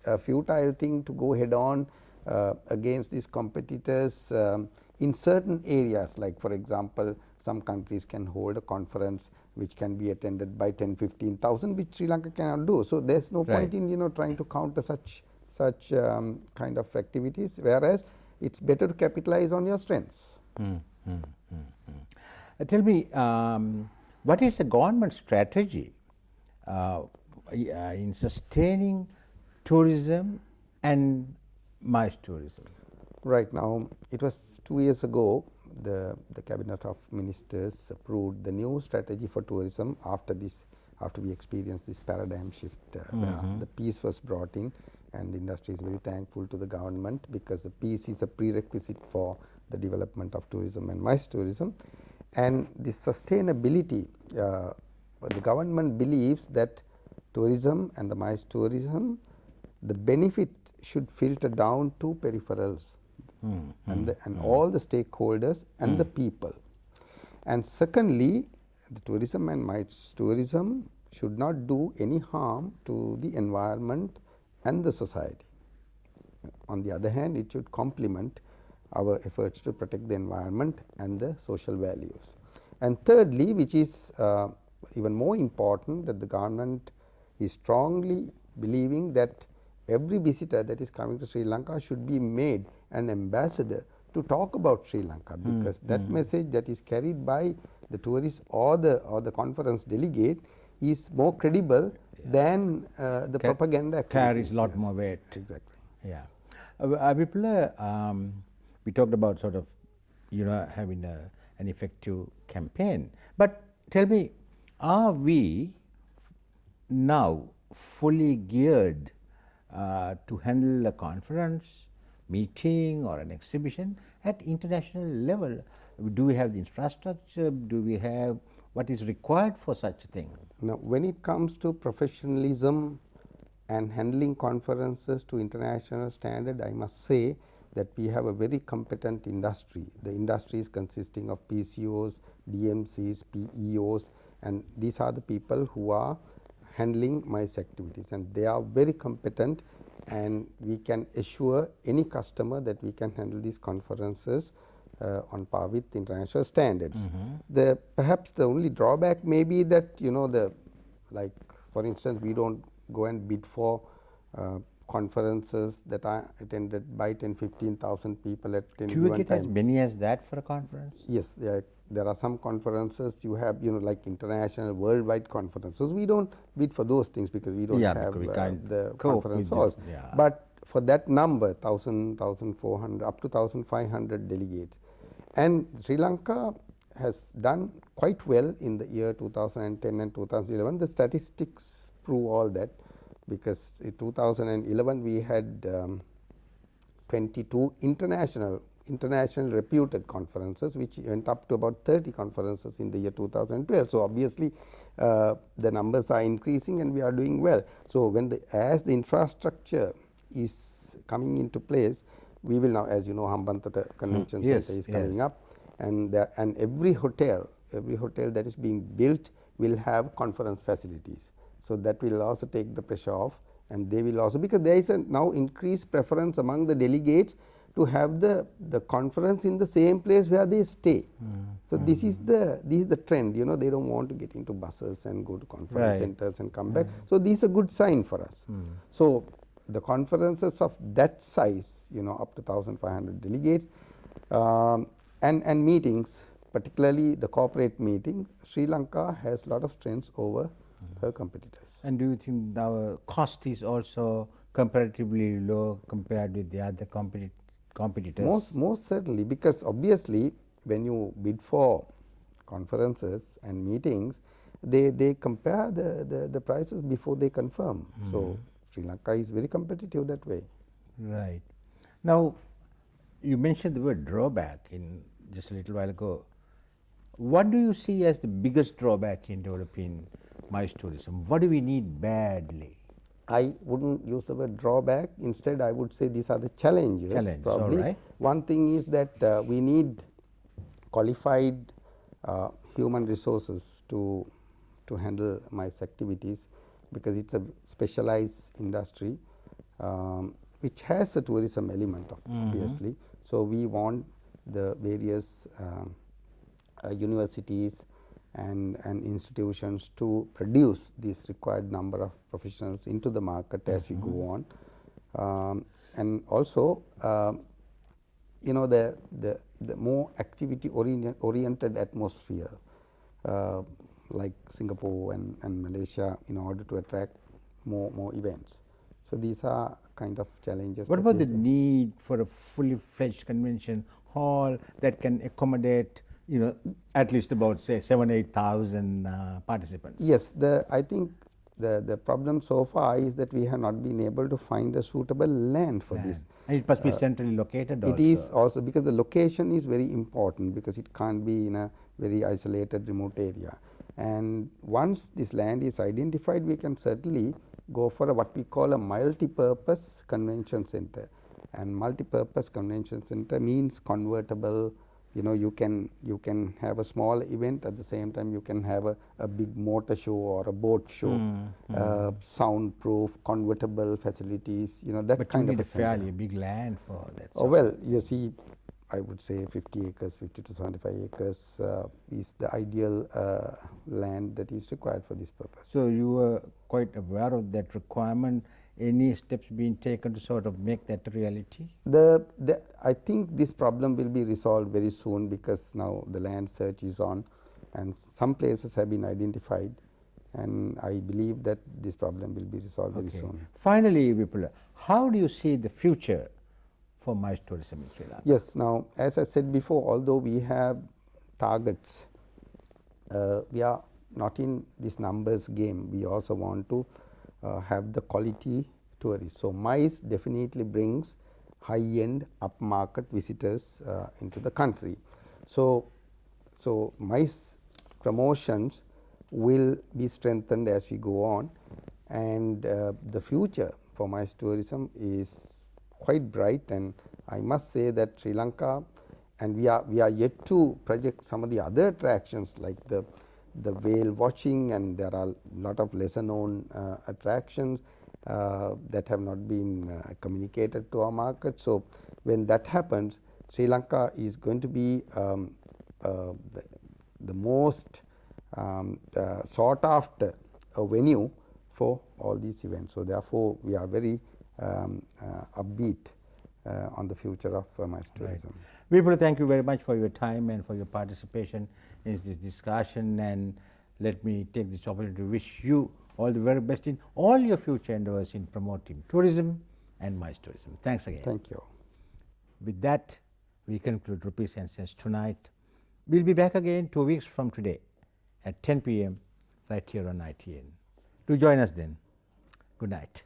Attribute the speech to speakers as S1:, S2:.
S1: a futile thing to go head on against these competitors in certain areas, like for example, some countries can hold a conference which can be attended by 10,000-15,000, which Sri Lanka cannot do. So there's no point in trying to counter such kind of activities, whereas it's better to capitalize on your strengths.
S2: Tell me, what is the government strategy in sustaining tourism and MICE tourism?
S1: Right now, it was 2 years ago, the Cabinet of Ministers approved the new strategy for tourism after we experienced this paradigm shift where the peace was brought in, and the industry is very thankful to the government because the peace is a prerequisite for the development of tourism and MICE tourism. And the sustainability, the government believes that tourism and the MICE tourism, the benefit should filter down to peripherals and all the stakeholders and the people. And secondly, the tourism and MICE tourism should not do any harm to the environment and the society. On the other hand, it should complement our efforts to protect the environment and the social values. And thirdly, which is even more important, that the government is strongly believing that every visitor that is coming to Sri Lanka should be made an ambassador to talk about Sri Lanka, because that message that is carried by the tourist or the conference delegate is more credible than the propaganda
S2: carries a lot more weight.
S1: Exactly.
S2: Yeah. Vipula, we talked about sort of having an effective campaign, but tell me, are we now fully geared to handle a conference, meeting or an exhibition at international level? Do we have the infrastructure? Do we have what is required for such a thing?
S1: Now, when it comes to professionalism and handling conferences to international standard, I must say that we have a very competent industry. The industry is consisting of PCOs, DMCs, PEOs, and these are the people who are handling MICE activities, and they are very competent, and we can assure any customer that we can handle these conferences on par with international standards. Perhaps the only drawback may be that like for instance, we don't go and bid for conferences that are attended by 10,000-15,000 people at any given time.
S2: Do you get as many as that for a conference?
S1: Yes, there are some conferences you have, like international, worldwide conferences. We don't bid for those things because we don't have the conference halls. But for that number, 1,000, 1,400, up to 1,500 delegates. And Sri Lanka has done quite well in the year 2010 and 2011. The statistics prove all that, because in 2011 we had 22 international reputed conferences, which went up to about 30 conferences in the year 2012. So obviously the numbers are increasing and we are doing well. So as the infrastructure is coming into place, we will now, as you know, Hambantota Convention Center is coming up, and every hotel that is being built will have conference facilities. So that will also take the pressure off, and they will also, because there is a now increased preference among the delegates to have the conference in the same place where they stay. So this is the trend. They don't want to get into buses and go to conference centers and come back. So this is a good sign for us. So the conferences of that size, up to 1,500 delegates, and meetings, particularly the corporate meeting, Sri Lanka has a lot of strengths over her competitors.
S2: And do you think our cost is also comparatively low compared with the other competitors?
S1: Most certainly, because obviously when you bid for conferences and meetings, they compare the prices before they confirm. So Sri Lanka is very competitive that way.
S2: Right. Now, you mentioned the word drawback in just a little while ago. What do you see as the biggest drawback in developing MICE tourism? What do we need badly?
S1: I wouldn't use the word drawback. Instead, I would say these are the challenges. Probably.
S2: All right.
S1: One thing is that we need qualified human resources to handle MICE activities, because it's a specialized industry. which has a tourism element, obviously. So we want the various universities and institutions to produce this required number of professionals into the market as we go on, and also the more activity oriented atmosphere like Singapore and Malaysia, in order to attract more events. So these are kind of challenges.
S2: What about the need for a fully fledged convention hall that can accommodate, at least about say 7,000-8,000 participants?
S1: Yes, I think the problem so far is that we have not been able to find a suitable land for this.
S2: And it must be centrally located also.
S1: It is also, because the location is very important, because it can't be in a very isolated remote area. And once this land is identified, we can certainly go for what we call a multi-purpose convention center. And multi-purpose convention center means convertible. You can have a small event, at the same time you can have a big motor show or a boat show, soundproof, convertible facilities, that
S2: but
S1: kind
S2: you
S1: of
S2: need a fairly big land for that.
S1: Oh, well, you see, I would say 50 acres, 50 to 75 acres is the ideal land that is required for this purpose.
S2: So you were quite aware of that requirement. Any steps being taken to sort of make that a reality?
S1: I think this problem will be resolved very soon, because now the land search is on and some places have been identified, and I believe that this problem will be resolved very soon.
S2: Finally, Vipula, how do you see the future for MICE tourism in Sri Lanka?
S1: Yes, now as I said before, although we have targets, we are not in this numbers game. We also want to have the quality tourists. So MICE definitely brings high-end, upmarket visitors into the country. So MICE promotions will be strengthened as we go on, and the future for MICE tourism is quite bright. And I must say that Sri Lanka, and we are yet to project some of the other attractions like the whale watching, and there are a lot of lesser known attractions that have not been communicated to our market. So when that happens, Sri Lanka is going to be the most sought after venue for all these events. So therefore we are very upbeat on the future of MICE tourism.
S2: Right. Vipula, thank you very much for your time and for your participation in this discussion, and let me take this opportunity to wish you all the very best in all your future endeavors in promoting tourism and MICE tourism. Thanks again.
S1: Thank you.
S2: With that, we conclude Rupees and Cents tonight. We'll be back again 2 weeks from today at 10 p.m. right here on ITN. Do join us then. Good night.